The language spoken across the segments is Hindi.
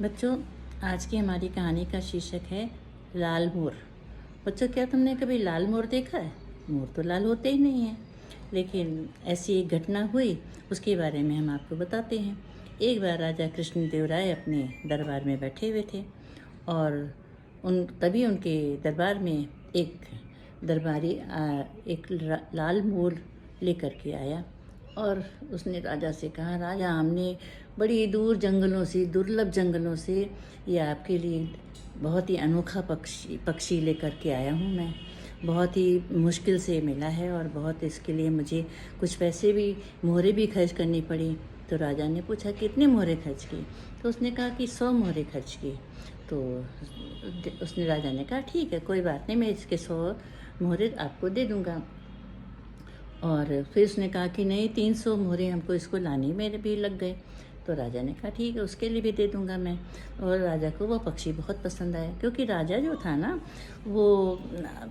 बच्चों, आज की हमारी कहानी का शीर्षक है लाल मोर। बच्चों, क्या तुमने कभी लाल मोर देखा है? मोर तो लाल होते ही नहीं हैं, लेकिन ऐसी एक घटना हुई, उसके बारे में हम आपको बताते हैं। एक बार राजा कृष्णदेव राय अपने दरबार में बैठे हुए थे और तभी उनके दरबार में एक दरबारी एक लाल मोर लेकर के आया और उसने राजा से कहा, राजा, हमने बड़ी दूर जंगलों से, दुर्लभ जंगलों से ये आपके लिए बहुत ही अनोखा पक्षी लेकर के आया हूँ मैं। बहुत ही मुश्किल से मिला है और बहुत इसके लिए मुझे कुछ पैसे भी, मोहरे भी खर्च करनी पड़ी। तो राजा ने पूछा, कितने मोहरे खर्च की? तो उसने कहा कि 100 मोहरे खर्च की। तो उसने राजा ने कहा, ठीक है, कोई बात नहीं, मैं इसके 100 मोहरे आपको दे दूँगा। और फिर उसने कहा कि नहीं, 300 मोहरे हमको इसको लाने में भी लग गए। तो राजा ने कहा, ठीक है, उसके लिए भी दे दूंगा मैं। और राजा को वो पक्षी बहुत पसंद आया, क्योंकि राजा जो था ना, वो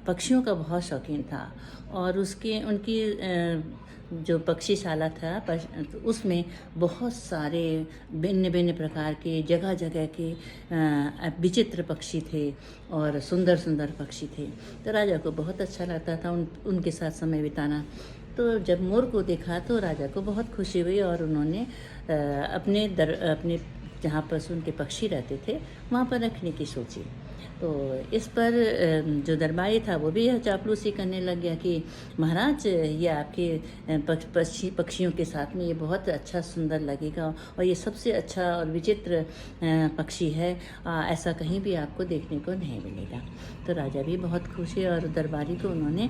पक्षियों का बहुत शौकीन था। और उनकी जो पक्षीशाला था तो उसमें बहुत सारे भिन्न भिन्न प्रकार के, जगह जगह के विचित्र पक्षी थे और सुंदर सुंदर पक्षी थे। तो राजा को बहुत अच्छा लगता था उनके साथ समय बिताना। तो जब मोर को देखा तो राजा को बहुत खुशी हुई और उन्होंने अपने जहाँ पर उनके पक्षी रहते थे वहाँ पर रखने की सोची। तो इस पर जो दरबारी था वो भी चापलूसी करने लग गया कि महाराज, ये आपके पक्षियों के साथ में ये बहुत अच्छा सुंदर लगेगा और ये सबसे अच्छा और विचित्र पक्षी है, ऐसा कहीं भी आपको देखने को नहीं मिलेगा। तो राजा भी बहुत खुश हुए और दरबारी को उन्होंने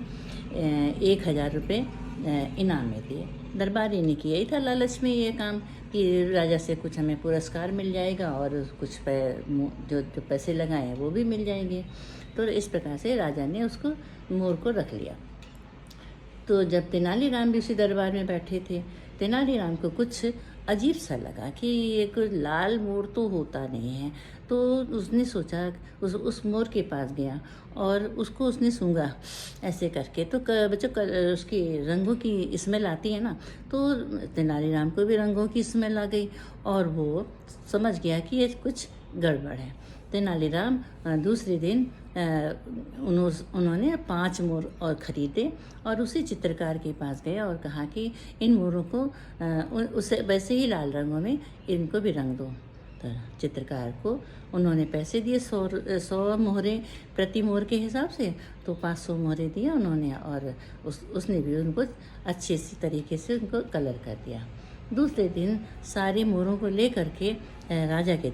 1000 रुपये इनाम में दिए। दरबारी ने किया ही था लालच में ये काम कि राजा से कुछ हमें पुरस्कार मिल जाएगा और कुछ जो पैसे लगाए हैं वो भी मिल जाएंगे। तो इस प्रकार से राजा ने उसको, मोर को रख लिया। तो जब तेनालीराम भी उसी दरबार में बैठे थे, तेनालीराम को कुछ अजीब सा लगा कि ये कोई लाल मोर तो होता नहीं है। तो उसने सोचा, उस मोर के पास गया और उसको उसने सूंघा ऐसे करके। तो बच्चों, उसकी रंगों की स्मेल आती है ना, तो तेनालीराम को भी रंगों की स्मेल आ गई और वो समझ गया कि ये कुछ गड़बड़ है। तेनालीराम दूसरे दिन उन्होंने 5 मोर और ख़रीदे और उसी चित्रकार के पास गए और कहा कि इन मोरों को उसे वैसे ही लाल रंगों में इनको भी रंग दो। तो चित्रकार को उन्होंने पैसे दिए, 100 मोहरे प्रति मोर के हिसाब से। तो 500 मोहरे दिए उन्होंने और उसने भी उनको अच्छे सी तरीके से उनको कलर कर दिया। दूसरे दिन सारे मोरों को ले करके राजा के